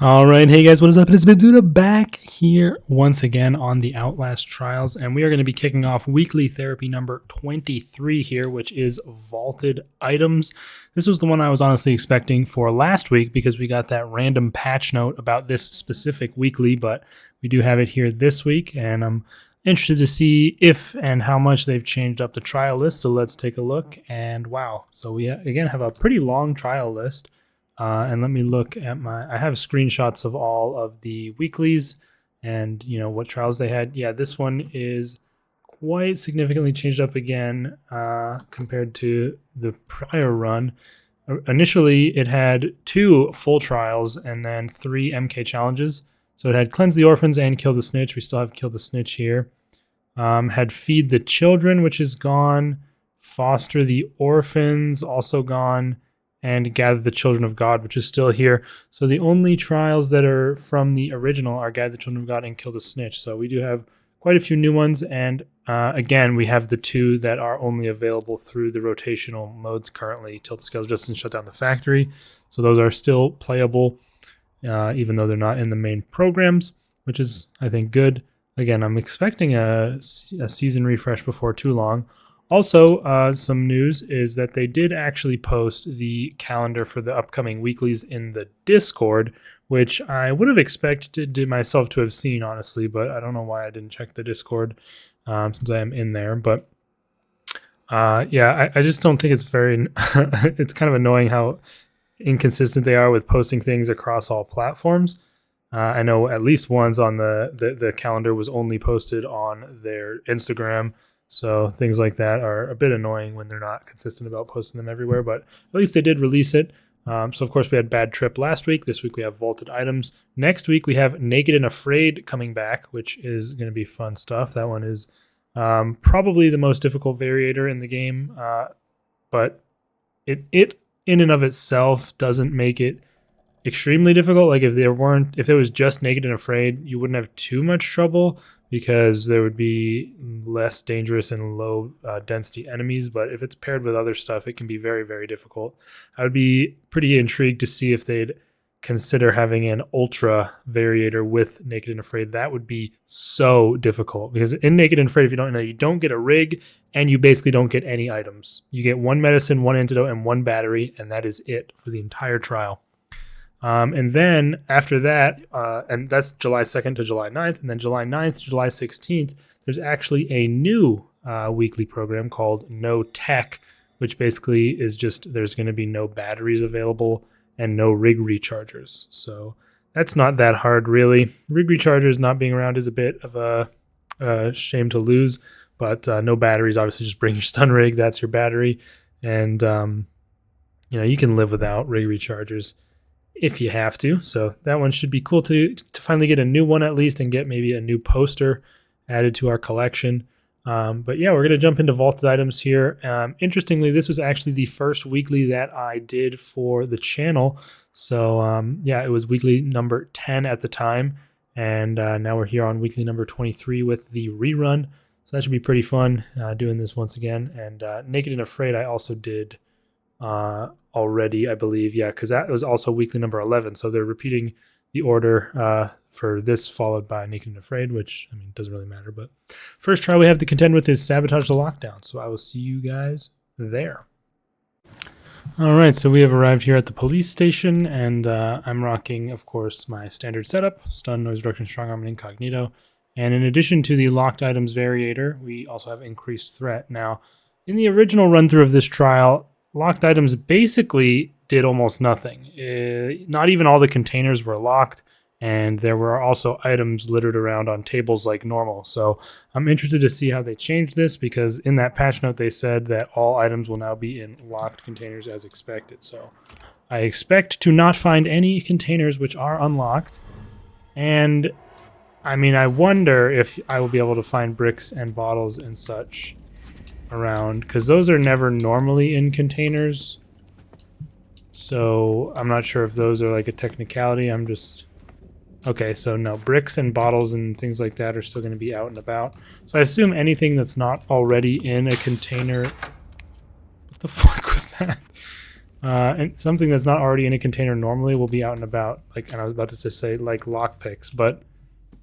All right, hey guys, what is up? It's Meduda back here once again on the Outlast trials, and we are going to be kicking off weekly therapy number 23 here, which is vaulted items. This was the one I was honestly expecting for last week because we got that random patch note about this specific weekly, but we do have it here this week, and I'm interested to see if and how much they've changed up the trial list. So let's take a look, and wow, so we again have a pretty long trial list. And let me look at I have screenshots of all of the weeklies and, what trials they had. Yeah, this one is quite significantly changed up again compared to the prior run. Initially, it had 2 full trials and then 3 MK challenges. So it had Cleanse the Orphans and Kill the Snitch. We still have Kill the Snitch here. Had Feed the Children, which is gone. Foster the Orphans, also gone. And Gather the Children of God, which is still here. So the only trials that are from the original are Gather the Children of God and Kill the Snitch. So we do have quite a few new ones. And again, we have the 2 that are only available through the rotational modes currently. Tilt the Scales Justice and Shut Down the Factory. So those are still playable, even though they're not in the main programs, which is, I think, good. Again, I'm expecting a season refresh before too long. Also, some news is that they did actually post the calendar for the upcoming weeklies in the Discord, which I would have expected myself to have seen, honestly, but I don't know why I didn't check the Discord since I am in there. But yeah, I just don't think it's very, it's kind of annoying how inconsistent they are with posting things across all platforms. I know at least one's on the calendar was only posted on their Instagram. So things like that are a bit annoying when they're not consistent about posting them everywhere, but at least they did release it. So of course we had Bad Trip last week. This week we have Vaulted Items. Next week we have Naked and Afraid coming back, which is going to be fun stuff. That one is probably the most difficult variator in the game, but it in and of itself doesn't make it extremely difficult. Like if it was just Naked and Afraid, you wouldn't have too much trouble, because there would be less dangerous and low density enemies. But if it's paired with other stuff, it can be very, very difficult. I would be pretty intrigued to see if they'd consider having an ultra variator with Naked and Afraid. That would be so difficult, because in Naked and Afraid, if you don't know, you don't get a rig and you basically don't get any items. You get 1 medicine, 1 antidote, and 1 battery, and that is it for the entire trial. And then after that, and that's July 2nd to July 9th, and then July 9th to July 16th, there's actually a new weekly program called No Tech, which basically is just there's going to be no batteries available and no rig rechargers. So that's not that hard, really. Rig rechargers not being around is a bit of a shame to lose, but no batteries, obviously just bring your stun rig, that's your battery. And, you can live without rig rechargers if you have to. So that one should be cool to finally get a new one at least, and get maybe a new poster added to our collection. But yeah, we're going to jump into vaulted items here. Interestingly, this was actually the first weekly that I did for the channel. So yeah, it was weekly number 10 at the time. And now we're here on weekly number 23 with the rerun. So that should be pretty fun doing this once again. And Naked and Afraid I also did already, I believe. Yeah, because that was also weekly number 11. So they're repeating the order for this, followed by Naked and Afraid, which, I mean, doesn't really matter. But first trial we have to contend with is Sabotage the Lockdown. So I will see you guys there. All right, so we have arrived here at the police station, and I'm rocking, of course, my standard setup: Stun, Noise Reduction, Strong Arm, and Incognito. And in addition to the locked items variator, we also have Increased Threat. Now, in the original run-through of this trial, locked items basically did almost nothing. Not even all the containers were locked, and there were also items littered around on tables like normal. So I'm interested to see how they changed this, because in that patch note they said that all items will now be in locked containers as expected. So I expect to not find any containers which are unlocked. And I mean, I wonder if I will be able to find bricks and bottles and such around, because those are never normally in containers. So I'm not sure if those are like a technicality. I'm just okay. So no, bricks and bottles and things like that are still going to be out and about. So I assume anything that's not already in a container. What the fuck was that? And something that's not already in a container normally will be out and about. Like, and I was about to just say like lockpicks, but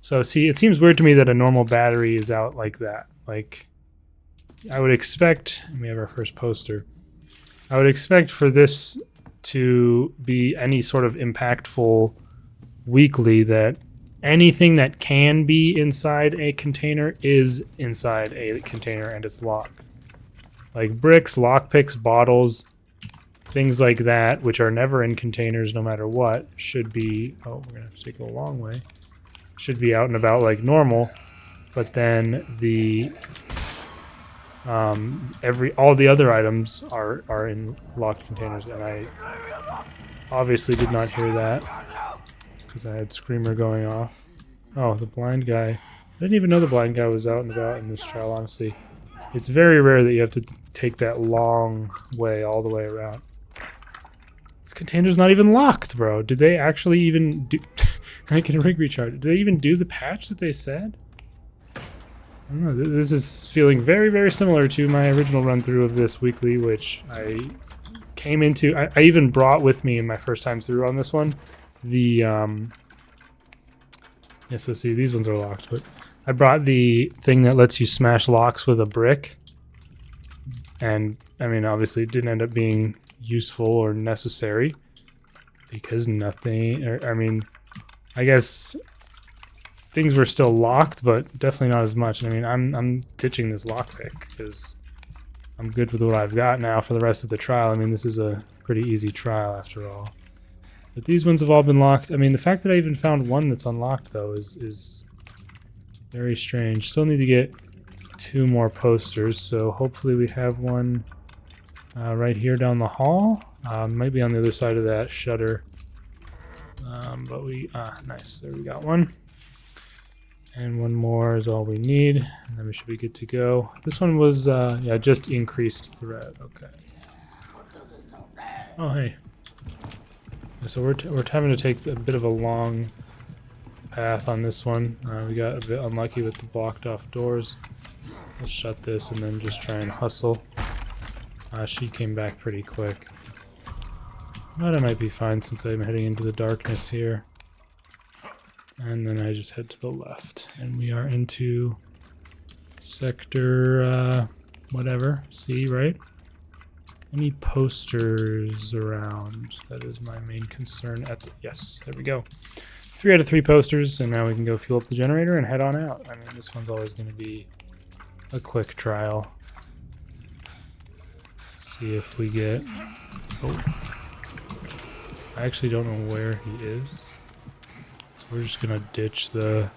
so see, it seems weird to me that a normal battery is out like that. Like, I would expect. And we have our first poster. I would expect for this to be any sort of impactful weekly that anything that can be inside a container is inside a container and it's locked. Like bricks, lockpicks, bottles, things like that, which are never in containers no matter what, should be... Oh, we're going to have to take a long way. Should be out and about like normal. But then the... all the other items are in locked containers, and I obviously did not hear that because I had Screamer going off. Oh, the blind guy. I didn't even know the blind guy was out and about in this trial, honestly. It's very rare that you have to take that long way all the way around. This container's not even locked, bro. Did they actually even do... I can rig recharge. Did they even do the patch that they said? I don't know. This is feeling very, very similar to my original run-through of this weekly, which I came into... I even brought with me in my first time through on this one the... Yeah, so see, these ones are locked, but I brought the thing that lets you smash locks with a brick. And, I mean, obviously it didn't end up being useful or necessary because nothing... I mean, I guess... Things were still locked, but definitely not as much. I mean, I'm ditching this lockpick because I'm good with what I've got now for the rest of the trial. I mean, this is a pretty easy trial after all. But these ones have all been locked. I mean, the fact that I even found one that's unlocked, though, is very strange. Still need to get 2 more posters, so hopefully we have one right here down the hall. Might be on the other side of that shutter. But we... nice. There we got one. And one more is all we need, and then we should be good to go. This one was, yeah, just increased threat. Okay. Oh, hey. So we're having to take a bit of a long path on this one. We got a bit unlucky with the blocked off doors. Let's shut this and then just try and hustle. She came back pretty quick. But I might be fine since I'm heading into the darkness here. And then I just head to the left. And we are into sector, whatever, C, right? Any posters around? That is my main concern at the... Yes, there we go. 3 out of 3 posters, and now we can go fuel up the generator and head on out. I mean, this one's always going to be a quick trial. See if we get... Oh. I actually don't know where he is. We're just gonna ditch the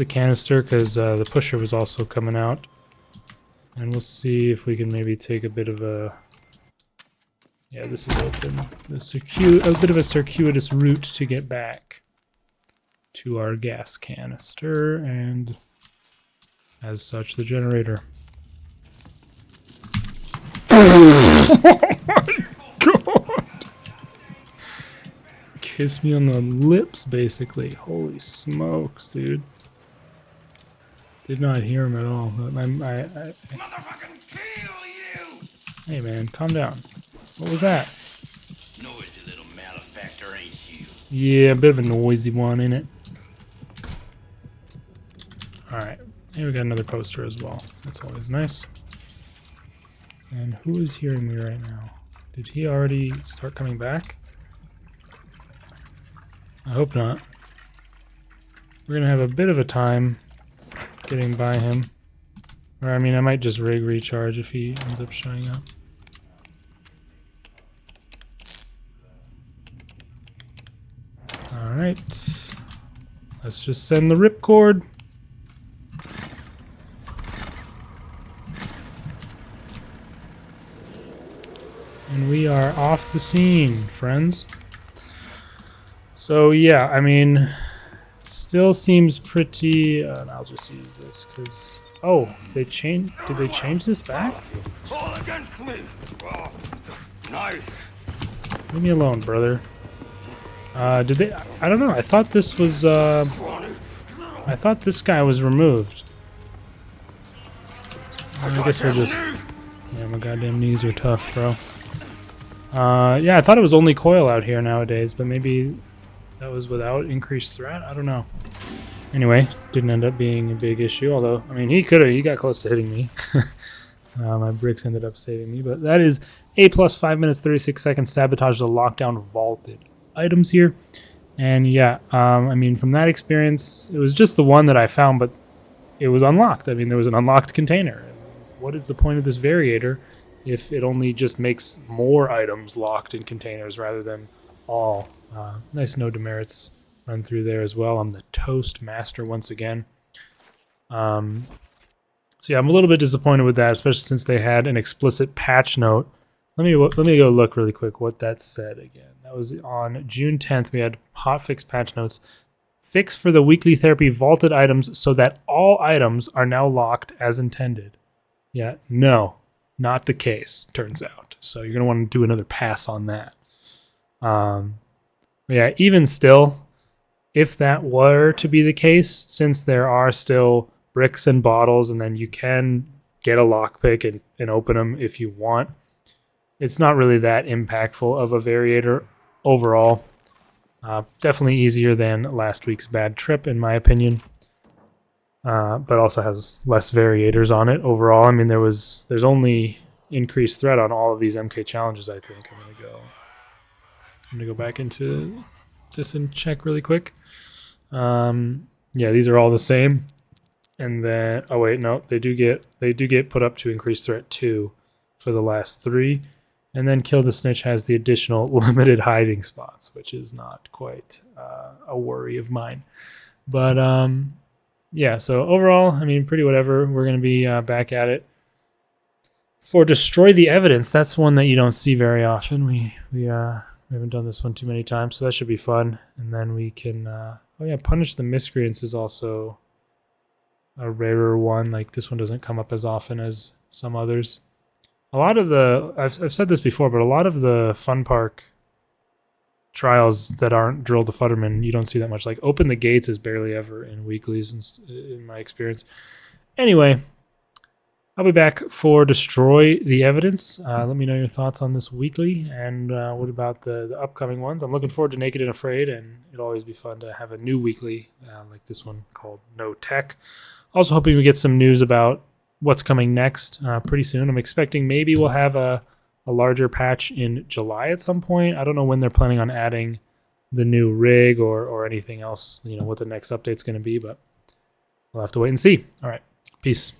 canister because the pusher was also coming out, and we'll see if we can maybe take a bit of a... Yeah, this is open. A bit of a circuitous route to get back to our gas canister, and as such, the generator. Oh my god! Kiss me on the lips, basically. Holy smokes, dude. Did not hear him at all. Motherfucking kill you! Hey, man, calm down. What was that? Noisy little malefactor, ain't you? Yeah, a bit of a noisy one, ain't it? Alright. Hey, we got another poster as well. That's always nice. And who is hearing me right now? Did he already start coming back? I hope not. We're gonna have a bit of a time getting by him. Or, I mean, I might just rig recharge if he ends up showing up. Alright. Let's just send the ripcord. And we are off the scene, friends. So yeah, I mean, still seems pretty... I'll just use this because... Oh, they changed... Did they change this back? All against me. Oh, nice. Leave me alone, brother. Did they... I don't know. I thought this was... I thought this guy was removed. I guess we'll just Yeah, my goddamn knees are tough, bro. Yeah, I thought it was only coil out here nowadays, but maybe that was without increased threat? I don't know. Anyway, didn't end up being a big issue, although, I mean, he got close to hitting me. My bricks ended up saving me, but that is A plus 5 minutes, 36 seconds, Sabotage the Lockdown vaulted items here. And yeah, I mean, from that experience, it was just the one that I found, but it was unlocked. I mean, there was an unlocked container. What is the point of this variator if it only just makes more items locked in containers rather than all? Nice no demerits run through there as well. I'm the toast master once again. So yeah, I'm a little bit disappointed with that, especially since they had an explicit patch note. Let me go look really quick what that said again. That was on June 10th. We had hotfix patch notes. Fix for the weekly therapy vaulted items so that all items are now locked as intended. Yeah, no, not the case, turns out. So you're going to want to do another pass on that. Yeah, even still, if that were to be the case, since there are still bricks and bottles, and then you can get a lockpick and open them if you want, it's not really that impactful of a variator overall. Definitely easier than last week's bad trip, in my opinion. But also has less variators on it overall. I mean, there's only increased threat on all of these MK challenges, I think. I'm gonna go back into this and check really quick. Yeah, these are all the same. And then, oh wait, no, they do get put up to increased threat 2 for the last 3. And then Kill the Snitch has the additional limited hiding spots, which is not quite a worry of mine. But yeah, so overall, I mean, pretty whatever. We're going to be back at it. For Destroy the Evidence, that's one that you don't see very often. We haven't done this one too many times, so that should be fun. And then we can, oh yeah, Punish the Miscreants is also a rarer one. Like, this one doesn't come up as often as some others. A lot of the, I've said this before, but a lot of the Fun Park trials that aren't Drill the Futterman, you don't see that much. Like, Open the Gates is barely ever in weeklies in my experience. Anyway, I'll be back for Destroy the Evidence. Let me know your thoughts on this weekly, and what about the upcoming ones. I'm looking forward to Naked and Afraid, and it'll always be fun to have a new weekly like this one called No Tech. Also hoping we get some news about what's coming next pretty soon. I'm expecting maybe we'll have a larger patch in July at some point. I don't know when they're planning on adding the new rig or anything else, what the next update's going to be, but we'll have to wait and see. All right, peace.